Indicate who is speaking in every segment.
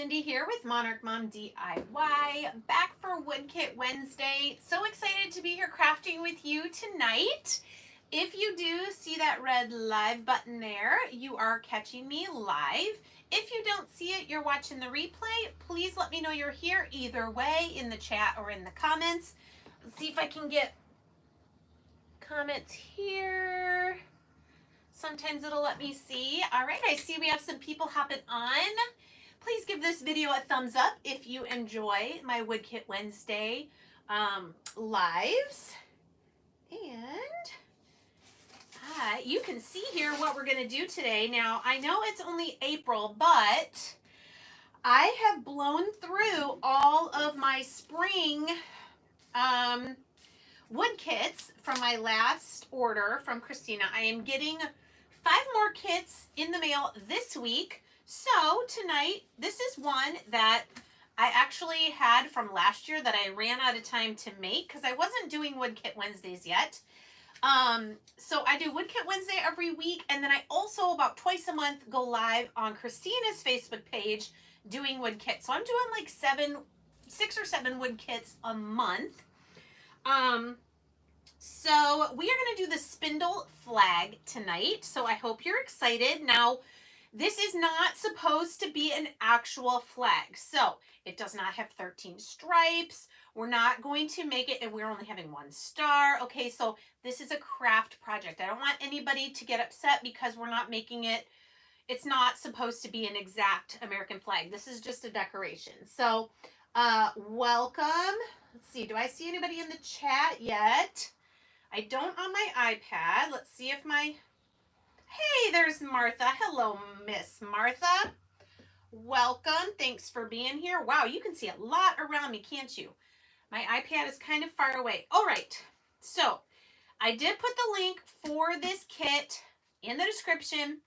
Speaker 1: Cindy here with Monarch Mom DIY, back for Wood Kit Wednesday. So excited to be here crafting with you tonight. If you do see that red live button there, you are catching me live. If you don't see it, you're watching the replay. Please let me know you're here either way in the chat or in the comments. Let's see if I can get comments here. Sometimes it'll let me see. All right, I see we have some people hopping on. Please give this video a thumbs up if you enjoy my Wood Kit Wednesday lives. And you can see here what we're going to do today. Now, I know it's only April, but I have blown through all of my spring wood kits from my last order from Christina. I am getting 5 more kits in the mail this week. So tonight, this is one that I actually had from last year that I ran out of time to make because I wasn't doing Wood Kit Wednesdays yet. So I do Wood Kit Wednesday every week, and then I also about twice a month go live on Christina's Facebook page doing wood kits. So I'm doing like 6 or 7 wood kits a month. So we are going to do the spindle flag tonight. So I hope you're excited. Now, this is not supposed to be an actual flag. So it does not have 13 stripes. We're not going to make it, and we're only having 1 star. Okay, so this is a craft project. I don't want anybody to get upset because we're not making it. It's not supposed to be an exact American flag. This is just a decoration. So welcome. Let's see, do I see anybody in the chat yet? I don't on my iPad. Let's see if my... Hey, there's Martha. Hello, Miss Martha. Welcome. Thanks for being here. Wow, you can see a lot around me, can't you? My iPad is kind of far away. All right. So I did put the link for this kit in the description.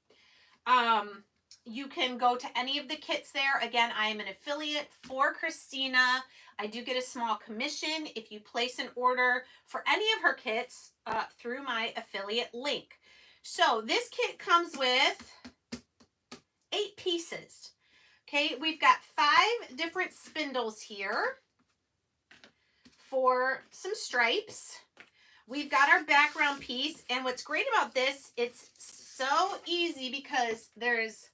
Speaker 1: You can go to any of the kits there. Again, I am an affiliate for Christina. I do get a small commission if you place an order for any of her kits through my affiliate link. So this kit comes with 8 pieces. Okay, we've got 5 different spindles here for some stripes. We've got our background piece, and what's great about this, it's so easy because there's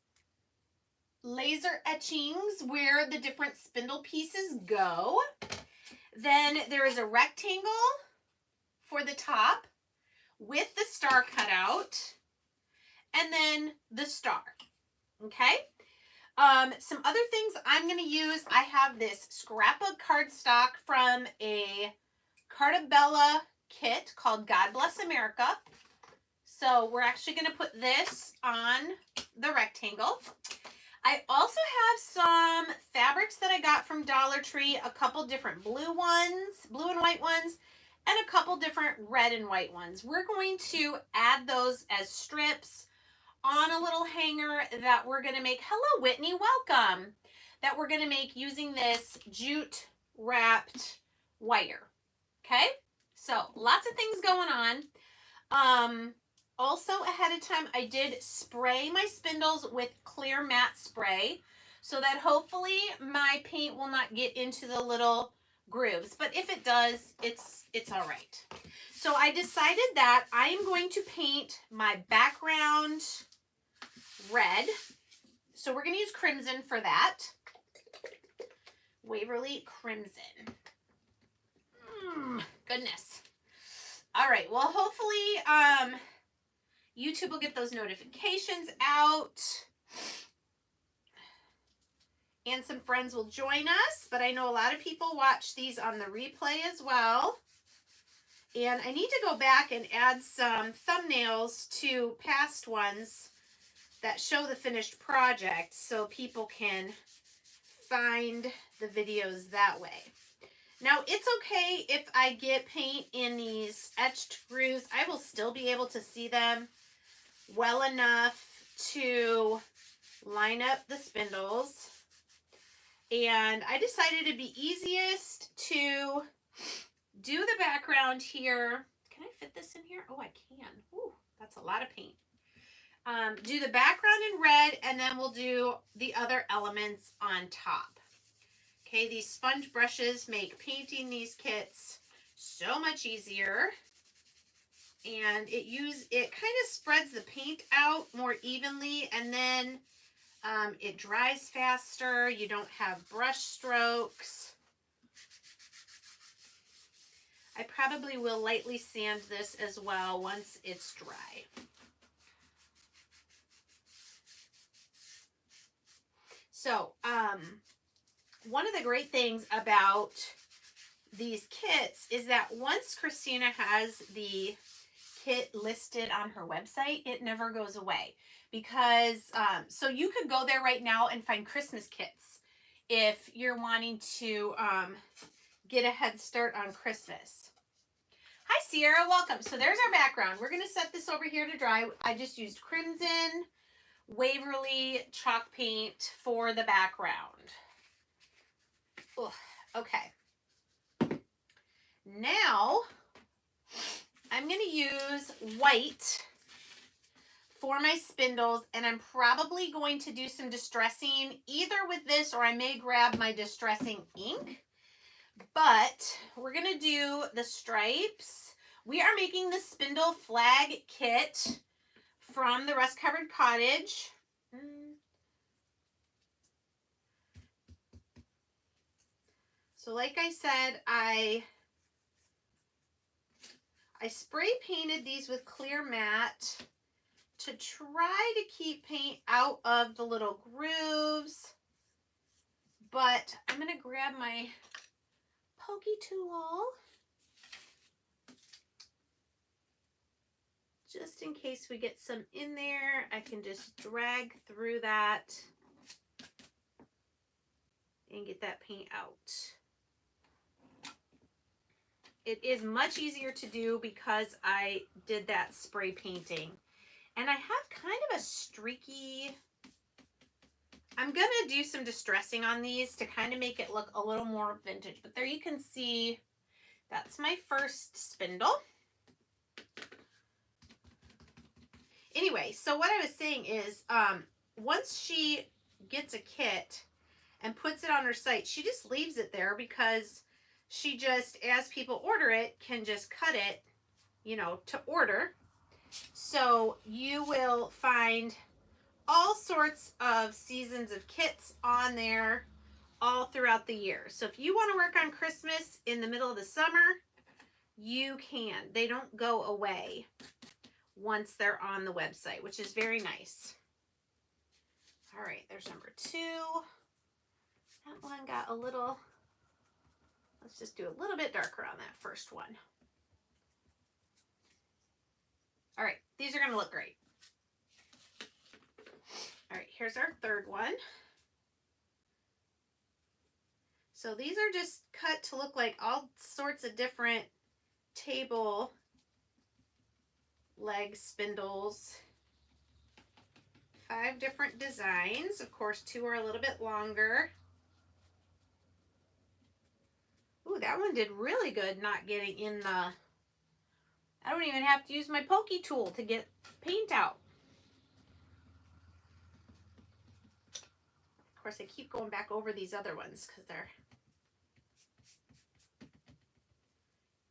Speaker 1: laser etchings where the different spindle pieces go. Then there is a rectangle for the top with the star cut out, and then the star. Okay. Some other things I'm going to use. I have this scrapbook cardstock from a Cartabella kit called God Bless America. So we're actually going to put this on the rectangle. I also have some fabrics that I got from Dollar Tree, a couple different blue ones, blue and white ones, and a couple different red and white ones. We're going to add those as strips on a little hanger that we're going to make. Hello, Whitney, welcome. That we're going to make using this jute wrapped wire. Okay, so lots of things going on. Also ahead of time, I did spray my spindles with clear matte spray so that hopefully my paint will not get into the little grooves. But if it does, it's all right. So I decided that I am going to paint my background red. So we're going to use crimson for that. Waverly Crimson. Goodness. All right. Well, hopefully YouTube will get those notifications out. And some friends will join us. But I know a lot of people watch these on the replay as well. And I need to go back and add some thumbnails to past ones that show the finished project so people can find the videos that way. Now, it's okay if I get paint in these etched grooves. I will still be able to see them well enough to line up the spindles. And I decided it'd be easiest to do the background here. Can I fit this in here? Oh, I can. Ooh, that's a lot of paint. Do the background in red, and then we'll do the other elements on top. Okay, these sponge brushes make painting these kits so much easier. And it kind of spreads the paint out more evenly, and then it dries faster. You don't have brush strokes. I probably will lightly sand this as well once it's dry. So, one of the great things about these kits is that once Christina has the kit listed on her website, it never goes away. Because, so you could go there right now and find Christmas kits if you're wanting to get a head start on Christmas. Hi, Sierra, welcome. So there's our background. We're going to set this over here to dry. I just used Crimson Waverly chalk paint for the background. Ugh, okay. Now, I'm going to use white for my spindles, and I'm probably going to do some distressing either with this, or I may grab my distressing ink. But we're going to do the stripes. We are making the spindle flag kit from the Rust Covered Cottage. So like I said, I spray painted these with clear matte to try to keep paint out of the little grooves. But I'm going to grab my pokey tool just in case we get some in there. I can just drag through that and get that paint out. It is much easier to do because I did that spray painting. And I have kind of a streaky, I'm going to do some distressing on these to kind of make it look a little more vintage. But there you can see, that's my first spindle. Anyway, so what I was saying is, once she gets a kit and puts it on her site, she just leaves it there because she just, as people order it, can just cut it, you know, to order. So you will find all sorts of seasons of kits on there all throughout the year. So if you want to work on Christmas in the middle of the summer, you can. They don't go away once they're on the website, which is very nice. All right, there's number 2. That one got a little, let's just do a little bit darker on that first one. All right, these are going to look great. All right, here's our third one. So these are just cut to look like all sorts of different table leg spindles. 5 different designs. Of course, 2 are a little bit longer. Ooh, that one did really good not getting in the, I don't even have to use my pokey tool to get paint out. Of course, I keep going back over these other ones because they're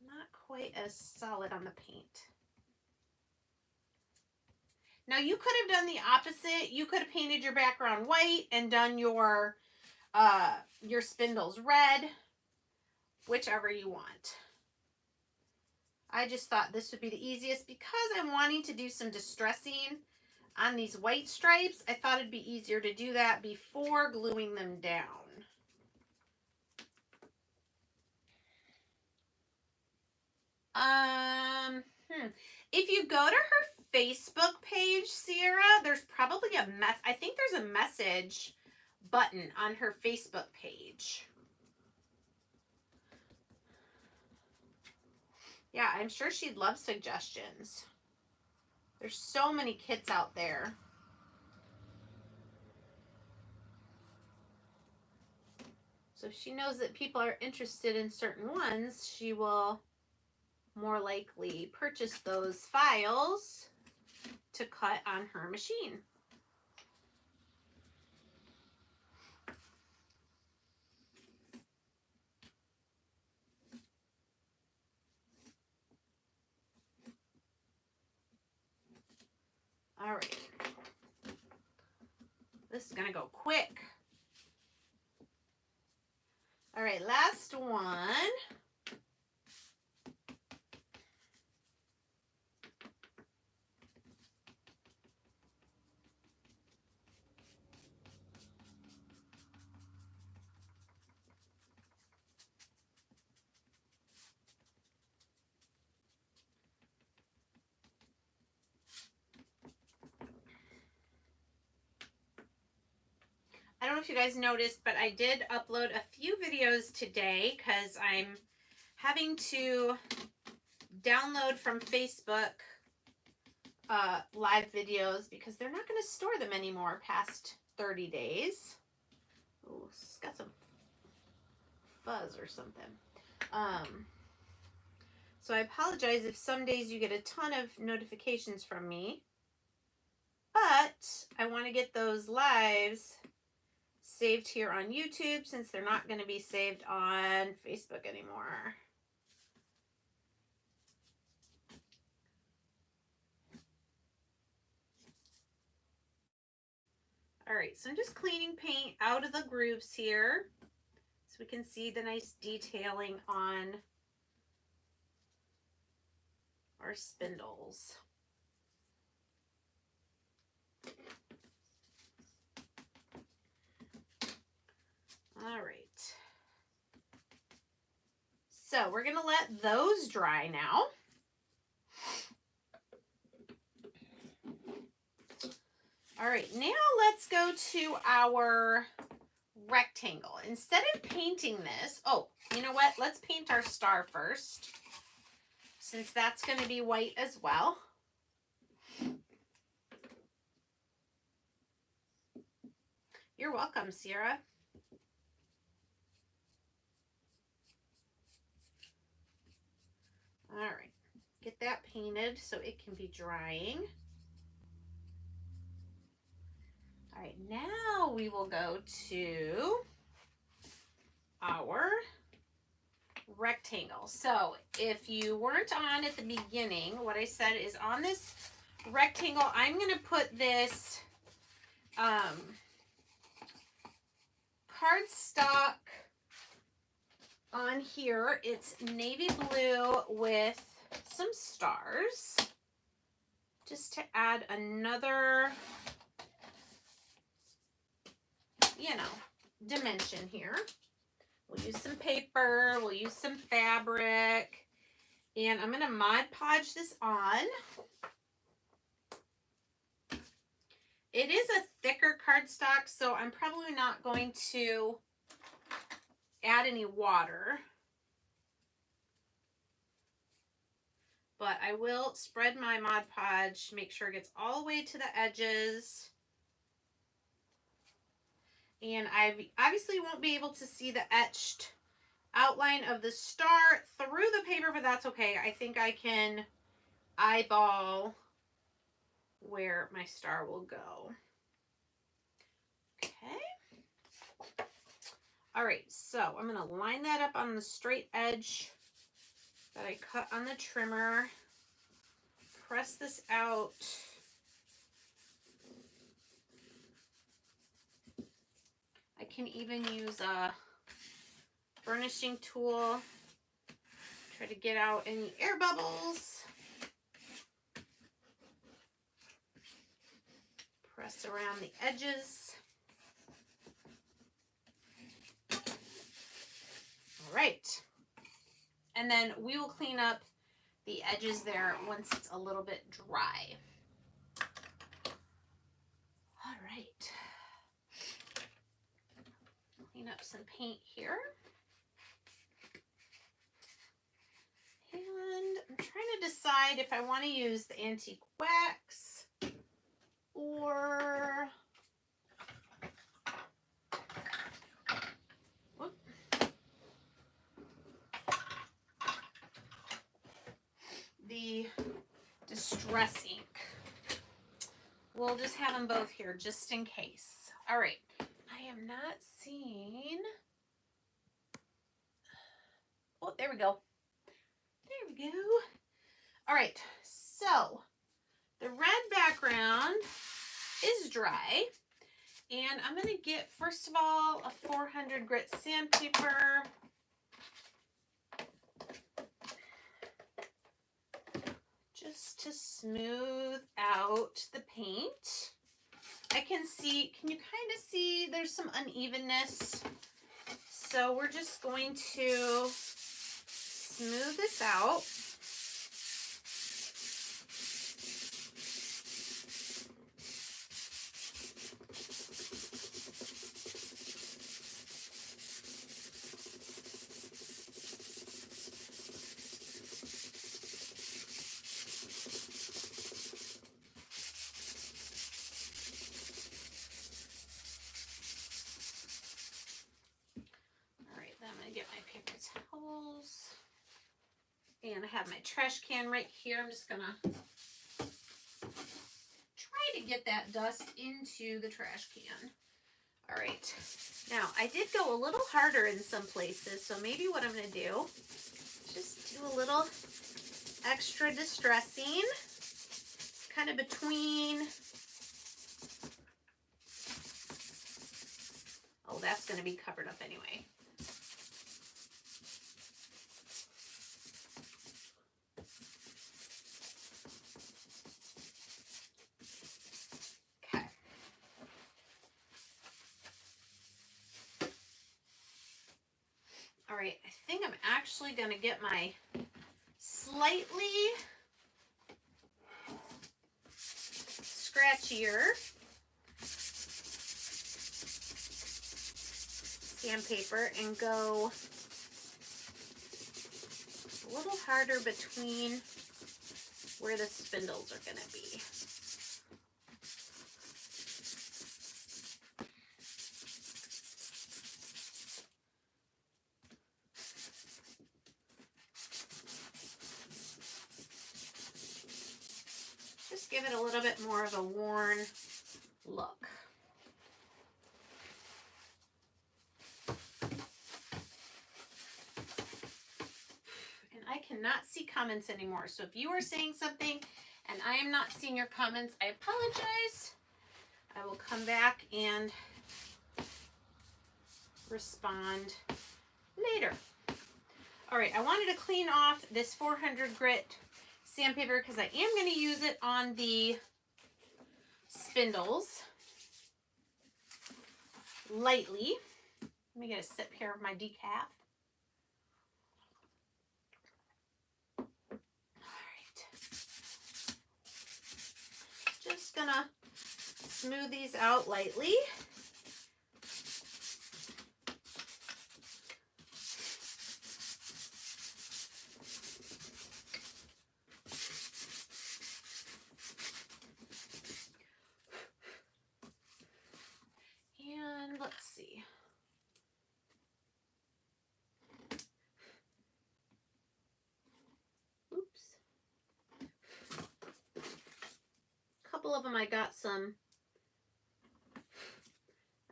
Speaker 1: not quite as solid on the paint. Now you could have done the opposite. You could have painted your background white and done your spindles red, whichever you want. I just thought this would be the easiest because I'm wanting to do some distressing on these white stripes. I thought it'd be easier to do that before gluing them down. If you go to her Facebook page, Sierra, there's probably I think there's a message button on her Facebook page. Yeah, I'm sure she'd love suggestions. There's so many kits out there. So if she knows that people are interested in certain ones, she will more likely purchase those files. to cut on her machine. All right. This is gonna go quick. All right, last one. I don't know if you guys noticed, but I did upload a few videos today because I'm having to download from Facebook live videos because they're not going to store them anymore past 30 days. Oh, it's got some fuzz or something. So I apologize if some days you get a ton of notifications from me, but I want to get those lives saved here on YouTube since they're not going to be saved on Facebook anymore. All right, so I'm just cleaning paint out of the grooves here so we can see the nice detailing on our spindles. All right. So we're going to let those dry now. All right, now let's go to our rectangle. Instead of painting this, oh, you know what? Let's paint our star first, since that's going to be white as well. You're welcome, Sierra. All right, get that painted so it can be drying. All right, now we will go to our rectangle. So if you weren't on at the beginning, what I said is on this rectangle, I'm going to put this cardstock on here. It's navy blue with some stars, just to add another, you know, dimension here. We'll use some paper, we'll use some fabric, and I'm going to Mod Podge this on. It is a thicker cardstock, so I'm probably not going to add any water. But I will spread my Mod Podge, make sure it gets all the way to the edges. And I obviously won't be able to see the etched outline of the star through the paper, but that's okay. I think I can eyeball where my star will go. Okay. All right, so I'm going to line that up on the straight edge that I cut on the trimmer. Press this out. I can even use a burnishing tool. Try to get out any air bubbles. Press around the edges. All right. And then we will clean up the edges there once it's a little bit dry. All right. Clean up some paint here. And I'm trying to decide if I want to use the antique wax or the Distress ink. we'll just have them both here just in case. All right. I am not seeing. Oh, there we go. There we go. All right. So the red background is dry. And I'm going to get, first of all, a 400 grit sandpaper. Just to smooth out the paint. I can see, can you kind of see there's some unevenness? So we're just going to smooth this out. And I have my trash can right here. I'm just gonna try to get that dust into the trash can. All right, now I did go a little harder in some places, so maybe what I'm gonna do is just do a little extra distressing, kind of between. Oh, that's gonna be covered up anyway. All right, I think I'm actually going to get my slightly scratchier sandpaper and go a little harder between where the spindles are going to be. Just give it a little bit more of a worn look. And I cannot see comments anymore. So if you are saying something and I am not seeing your comments, I apologize. I will come back and respond later. All right, I wanted to clean off this 400 grit sandpaper because I am going to use it on the spindles lightly. Let me get a sip here of my decaf. All right. Just gonna smooth these out lightly. And let's see. Oops. A couple of them I got some.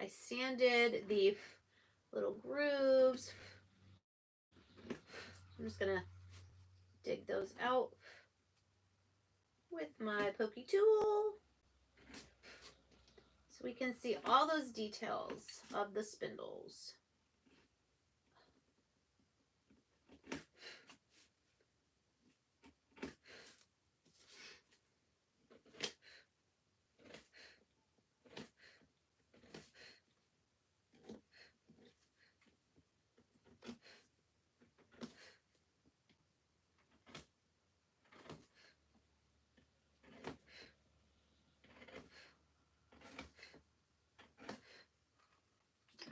Speaker 1: I sanded the little grooves. I'm just gonna dig those out with my pokey tool so we can see all those details of the spindles.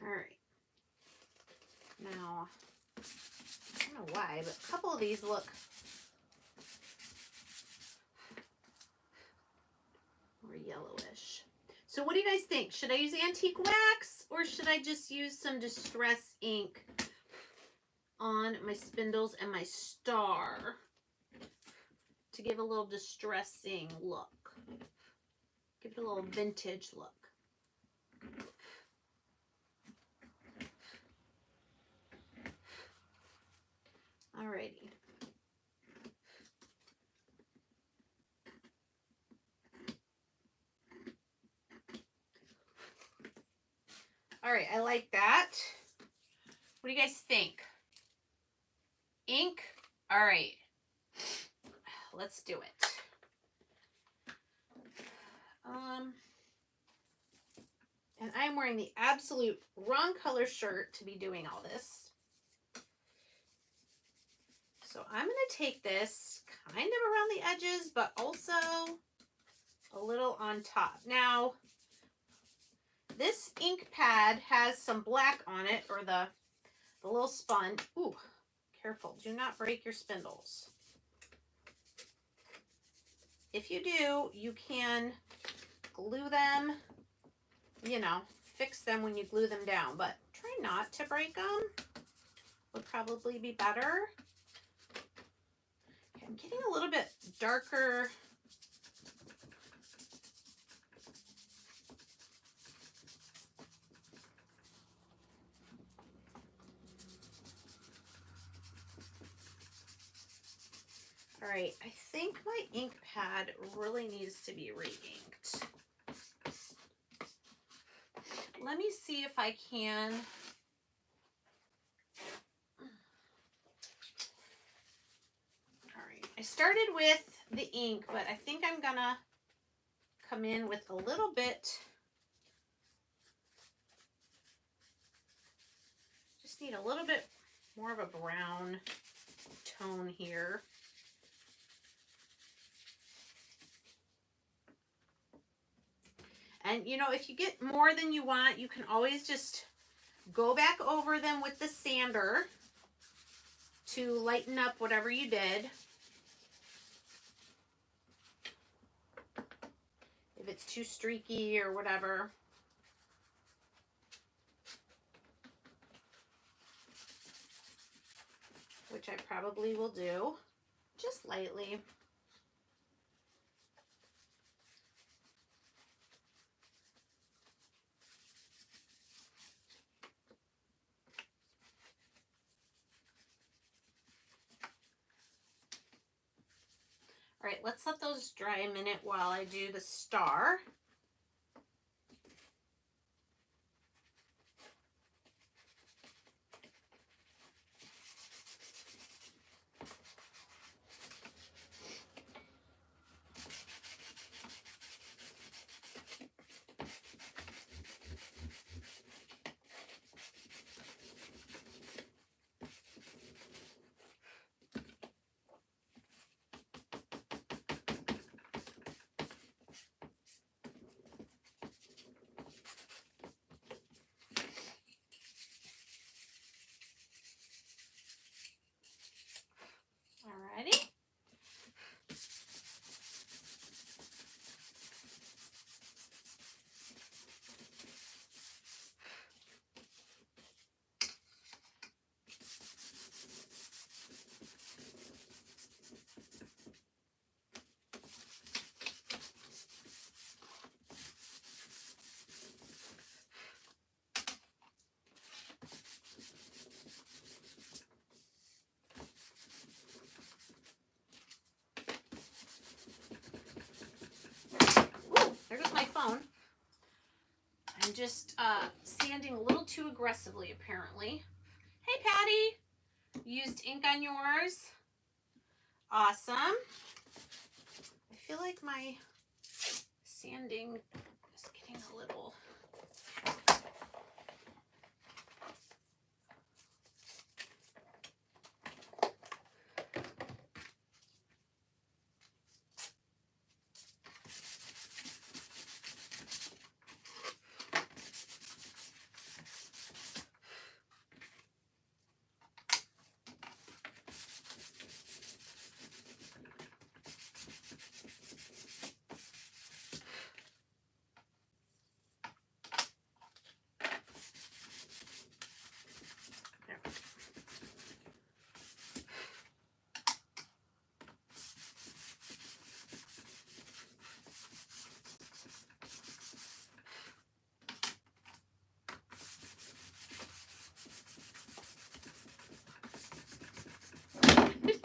Speaker 1: All right. Now, I don't know why, but a couple of these look more yellowish. So what do you guys think? Should I use antique wax or should I just use some distress ink on my spindles and my star to give a little distressing look? Give it a little vintage look. Alrighty. All right, I like that. What do you guys think? Ink? All right. Let's do it. And I'm wearing the absolute wrong color shirt to be doing all this. So I'm going to take this kind of around the edges, but also a little on top. Now, this ink pad has some black on it, or the little sponge. Ooh, careful. Do not break your spindles. If you do, you can glue them, you know, fix them when you glue them down, but try not to break them. Would probably be better. Okay, I'm getting a little bit darker. All right, I think my ink pad really needs to be re-inked. Let me see if I can. All right, I started with the ink, but I think I'm gonna come in with a little bit. Just need a little bit more of a brown tone here. And, you know, if you get more than you want, you can always just go back over them with the sander to lighten up whatever you did. If it's too streaky or whatever. Which I probably will do, just lightly. All right, let's let those dry a minute while I do the star. Alrighty. There goes my phone. I'm just sanding a little too aggressively, apparently. Hey, Patty. Used ink on yours. Awesome. I feel like my sanding is getting a little...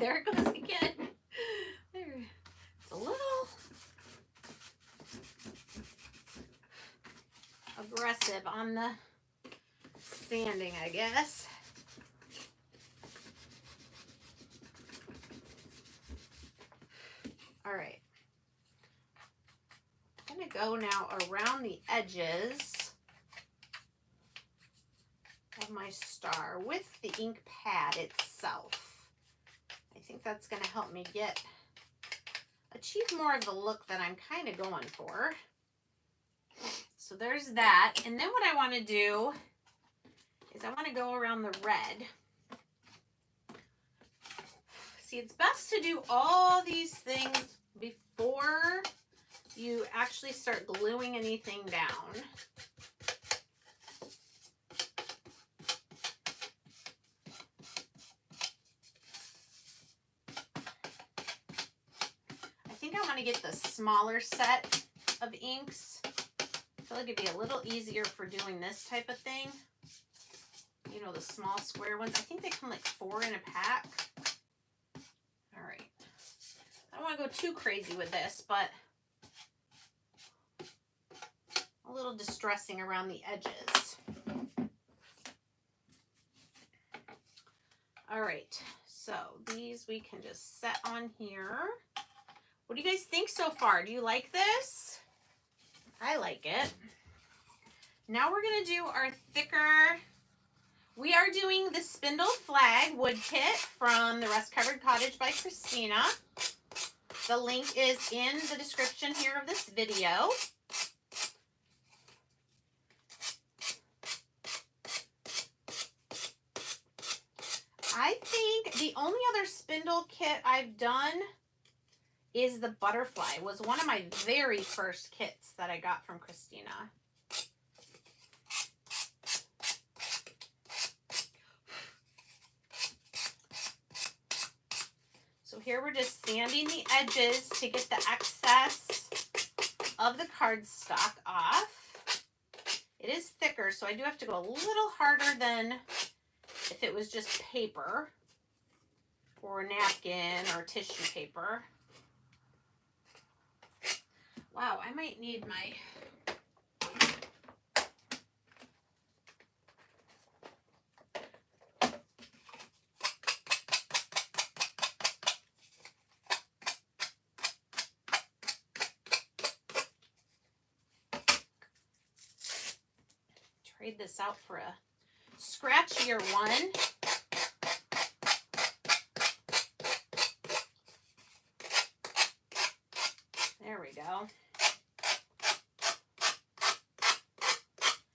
Speaker 1: there it goes again. There. It's a little aggressive on the sanding, I guess. All right. I'm going to go now around the edges of my star with the ink pad itself. I think that's going to help me achieve more of the look that I'm kind of going for. So there's that. And then what I want to do is I want to go around the red. See, it's best to do all these things before you actually start gluing anything down. I think I want to get the smaller set of inks. I feel like it'd be a little easier for doing this type of thing. You know, the small square ones. I think they come like 4 in a pack. All right. I don't want to go too crazy with this, but a little distressing around the edges. All right, so these we can just set on here. What do you guys think so far? Do you like this? I like it. Now we're gonna do our thicker. We are doing the Spindle Flag wood kit from the Rust Covered Cottage by Christina. The link is in the description here of this video. I think the only other spindle kit I've done is the butterfly. It was one of my very first kits that I got from Christina. So here we're just sanding the edges to get the excess of the cardstock off. It is thicker, so I do have to go a little harder than if it was just paper or a napkin or tissue paper. Wow, I might need my trade this out for a scratchier one. There we go.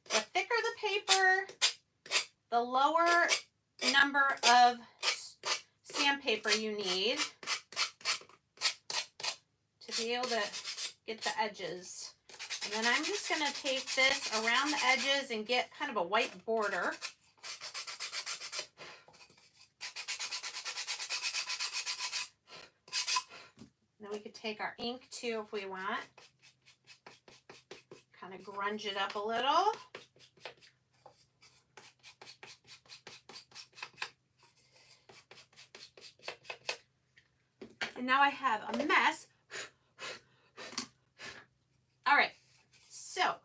Speaker 1: The thicker the paper, the lower number of sandpaper you need to be able to get the edges. And then I'm just going to take this around the edges and get kind of a white border. Then we could take our ink too if we want. Kind of grunge it up a little. And now I have a mess. All right, so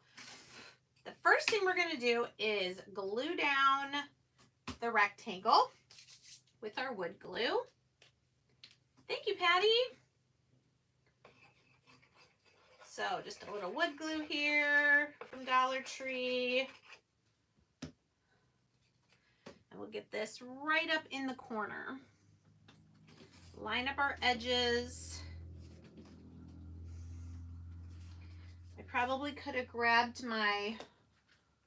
Speaker 1: the first thing we're going to do is glue down the rectangle with our wood glue. Thank you, Patty. So just a little wood glue here from Dollar Tree. And we'll get this right up in the corner. Line up our edges. I probably could have grabbed a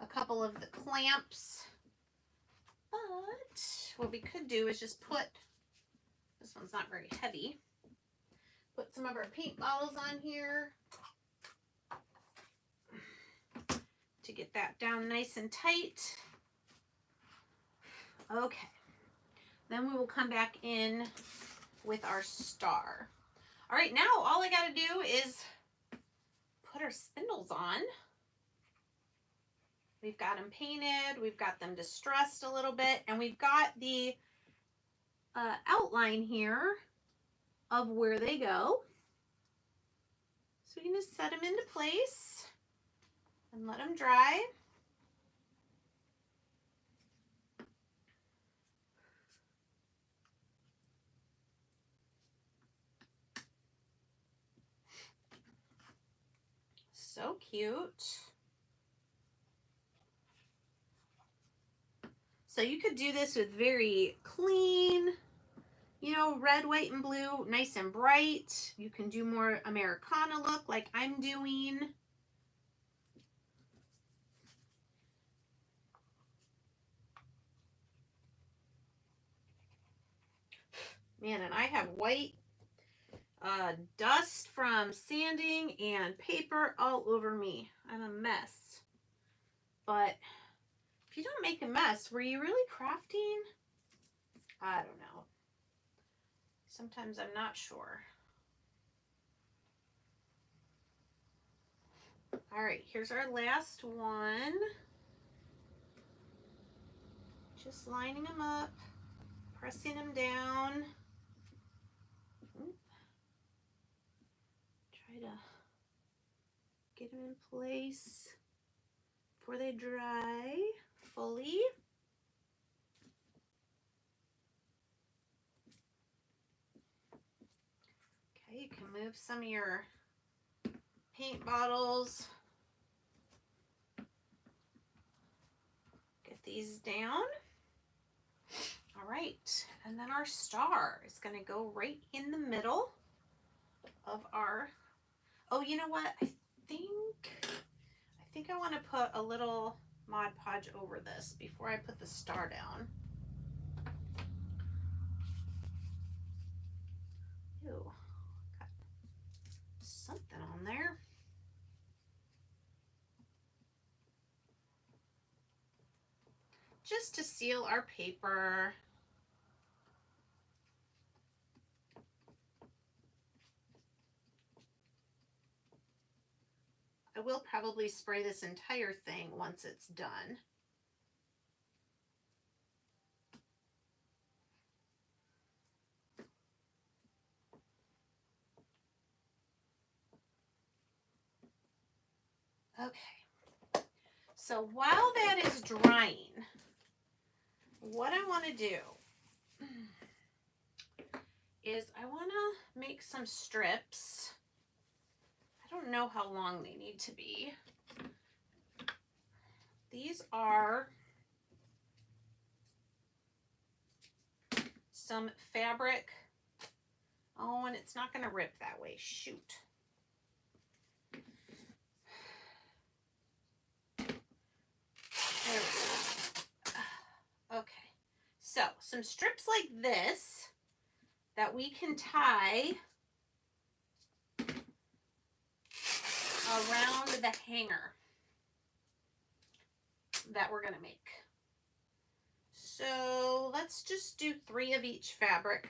Speaker 1: couple of the clamps, but what we could do is just put, this one's not very heavy, put some of our paint bottles on here to get that down nice and tight. Okay, then we will come back in with our star. All right, now all I got to do is put our spindles on. We've got them painted, we've got them distressed a little bit, and we've got the outline here of where they go. So we can just set them into place and let them dry. So cute. So you could do this with very clean, you know, red, white, and blue, nice and bright. You can do more Americana look like I'm doing. Man, and I have white dust from sanding and paper all over me. I'm a mess. But if you don't make a mess, were you really crafting? I don't know. Sometimes I'm not sure. All right, here's our last one. Just lining them up, pressing them down. Try to get them in place before they dry fully. Okay, you can move some of your paint bottles. Get these down. All right, and then our star is going to go right in the middle of our, oh, you know what? I think I want to put a little Mod Podge over this before I put the star down. Ew, got something on there. Just to seal our paper. I will probably spray this entire thing once it's done. Okay, so while that is drying, what I want to do is I want to make some strips. I don't know how long they need to be. These are some fabric. Oh, and it's not going to rip that way. Shoot. There we go. Okay. So, some strips like this that we can tie around the hanger that we're going to make. So, let's just do 3 of each fabric.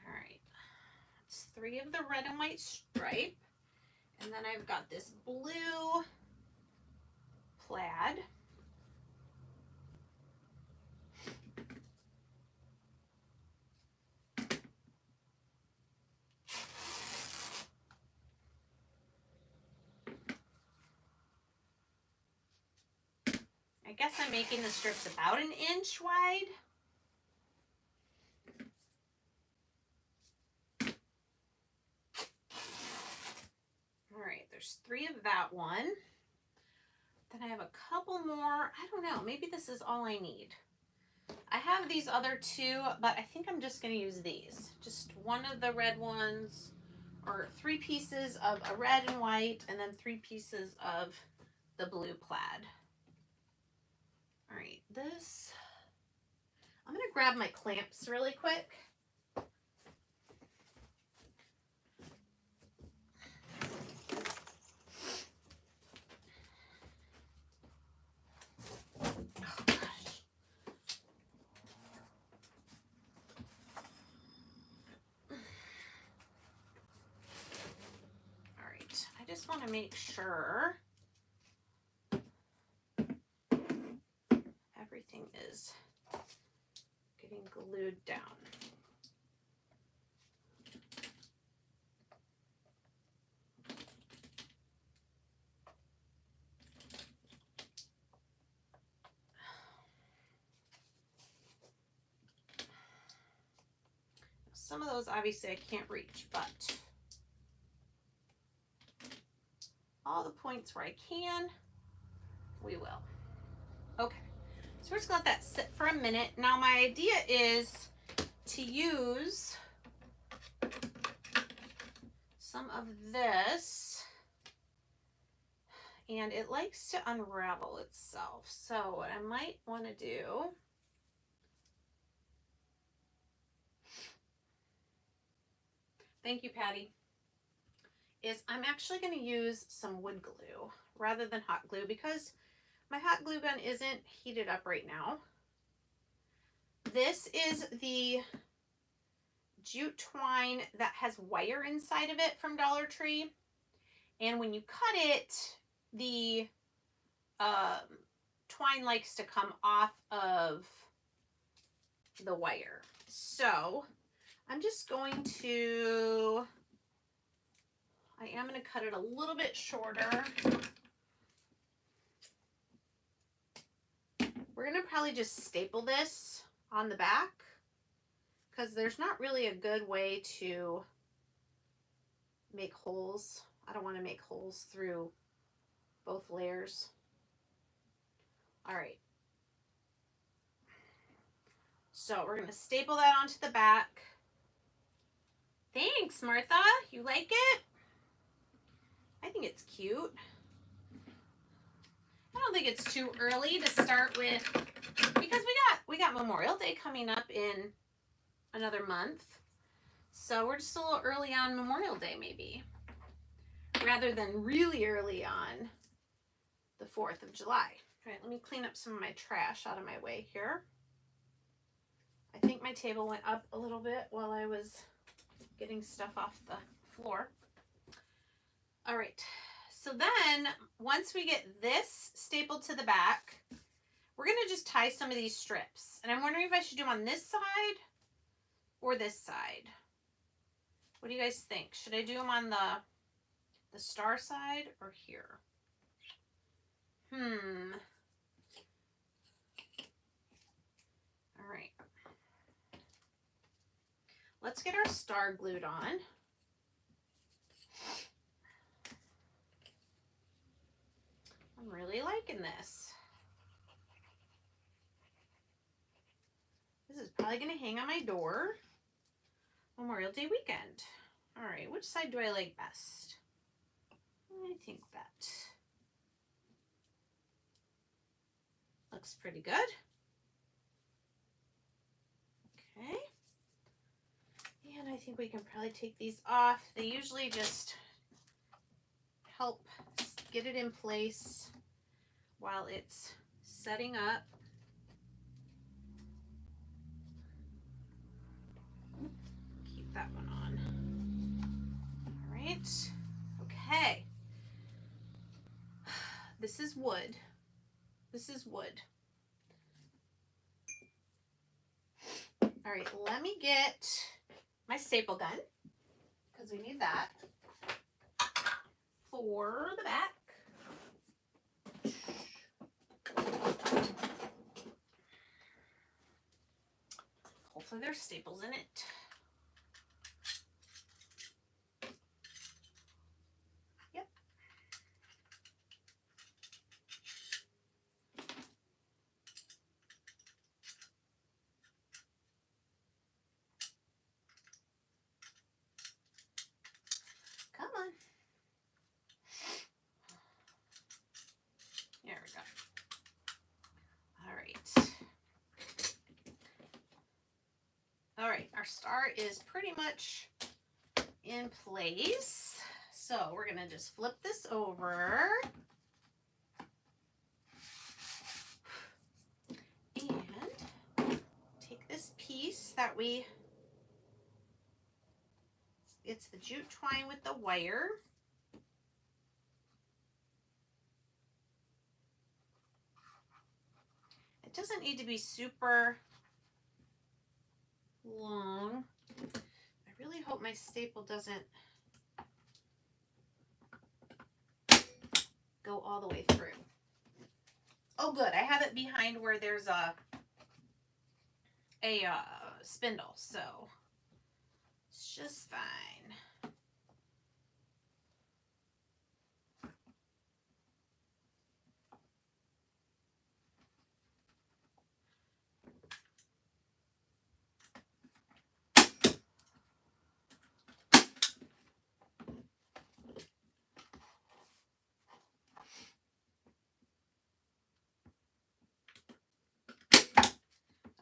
Speaker 1: Alright. It's 3 of the red and white stripe. And then I've got this blue plaid. I guess I'm making the strips about 1 inch wide. All right, there's 3 of that one. Then I have a couple more. I don't know, maybe this is all I need. I have these other 2, but I think I'm just going to use these. Just 1 of the red ones, or 3 pieces of a red and white, and then 3 pieces of the blue plaid. All right, this, I'm going to grab my clamps really quick. I just want to make sure is getting glued down. Some of those obviously I can't reach, but all the points where I can, we will. Okay, so we're just gonna let that sit for a minute. Now my idea is to use some of this, and it likes to unravel itself. So what I might want to do thank you, Patty, is I'm actually going to use some wood glue rather than hot glue because my hot glue gun isn't heated up right now. This is the jute twine that has wire inside of it from Dollar Tree. And when you cut it, the twine likes to come off of the wire. So I'm just going to, I am going to cut it a little bit shorter. We're going to probably just staple this on the back because there's not really a good way to make holes. I don't want to make holes through both layers. All right. So we're going to staple that onto the back. Thanks, Martha. You like it? I think it's cute. I don't think it's too early to start with because we got Memorial Day coming up in another month. So we're just a little early on Memorial Day maybe, rather than really early on the 4th of July. All right, let me clean up some of my trash out of my way here. I think my table went up a little bit while I was getting stuff off the floor. All right, so then once we get this stapled to the back, we're gonna just tie some of these strips. And I'm wondering if I should do them on this side or this side. What do you guys think? Should I do them on the star side or here? All right. Let's get our star glued on. I'm really liking this. This is probably going to hang on my door Memorial Day weekend. All right, which side do I like best? I think that looks pretty good. Okay. And I think we can probably take these off. They usually just help get it in place while it's setting up. Keep that one on. All right. Okay. This is wood. This is wood. All right, let me get my staple gun because we need that for the back. Hopefully there's staples in it. Yep. Come on. There we go. All right. All right, our star is pretty much in place. So we're gonna just flip this over. And take this piece that it's the jute twine with the wire. doesn't need to be super long. I really hope my staple doesn't go all the way through. Oh, good. I have it behind where there's a spindle, so it's just fine.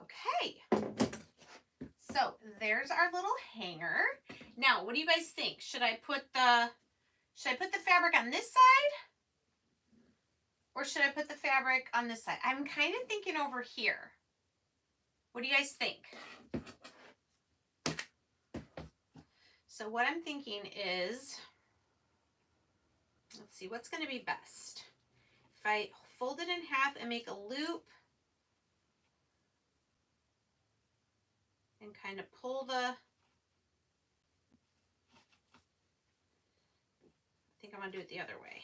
Speaker 1: Okay, so there's our little hanger. Now, what do you guys think? Should I put the fabric on this side? Or should I put the fabric on this side? I'm kind of thinking over here. What do you guys think? So what I'm thinking is, let's see, what's going to be best? If I fold it in half and make a loop and kind of pull the, I think I'm going to do it the other way.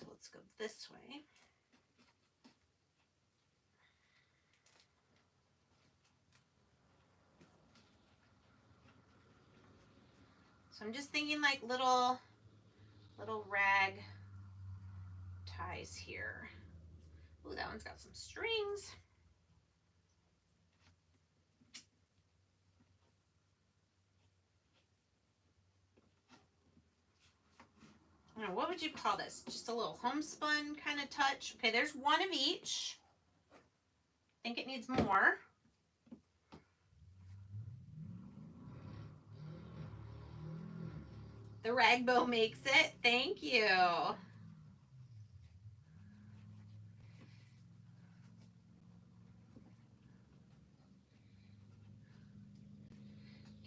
Speaker 1: So let's go this way. So I'm just thinking like little rag ties here. Ooh, that one's got some strings. I don't know, what would you call this? Just a little homespun kind of touch. Okay, there's one of each. I think it needs more. The rag bow makes it. Thank you.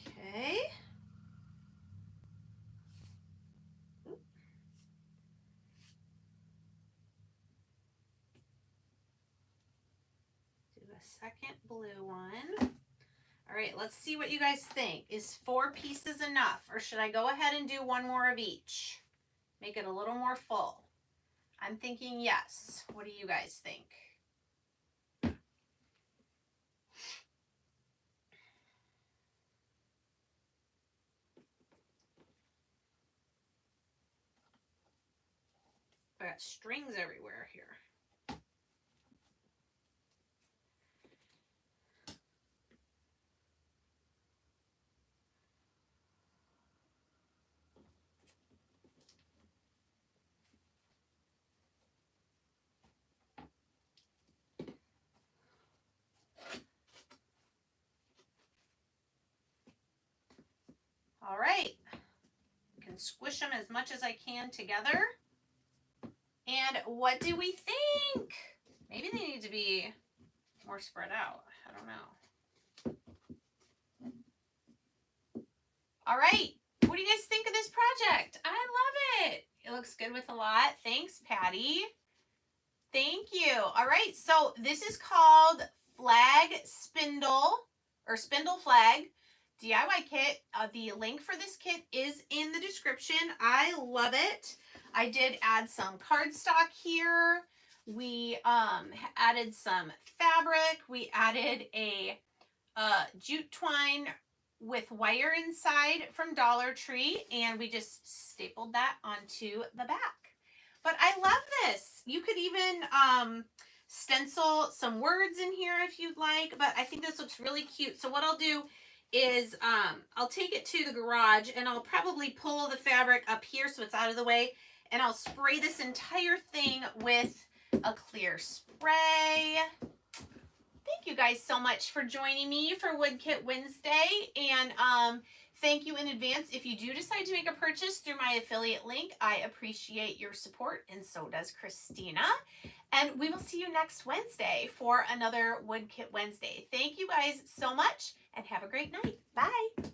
Speaker 1: Okay. Do a second blue one. All right, let's see what you guys think. Is 4 pieces enough, or should I go ahead and do one more of each? Make it a little more full. I'm thinking yes. What do you guys think? I got strings everywhere here. All right, I can squish them as much as I can together. And what do we think? Maybe they need to be more spread out. I don't know. All right, what do you guys think of this project? I love it. It looks good with a lot. Thanks, Patty. Thank you. All right, so this is called Flag Spindle, or Spindle Flag DIY kit. The link for this kit is in the description. I love it. I did add some cardstock here. We added some fabric. We added a jute twine with wire inside from Dollar Tree, and we just stapled that onto the back. But I love this. You could even stencil some words in here if you'd like, but I think this looks really cute. So what I'll do is I'll take it to the garage, and I'll probably pull the fabric up here so it's out of the way, and I'll spray this entire thing with a clear spray. Thank you guys so much for joining me for Wood Kit Wednesday, and thank you in advance if you do decide to make a purchase through my affiliate link. I appreciate your support, and so does Christina. And we will see you next Wednesday for another Wood Kit Wednesday. Thank you guys so much, and have a great night. Bye.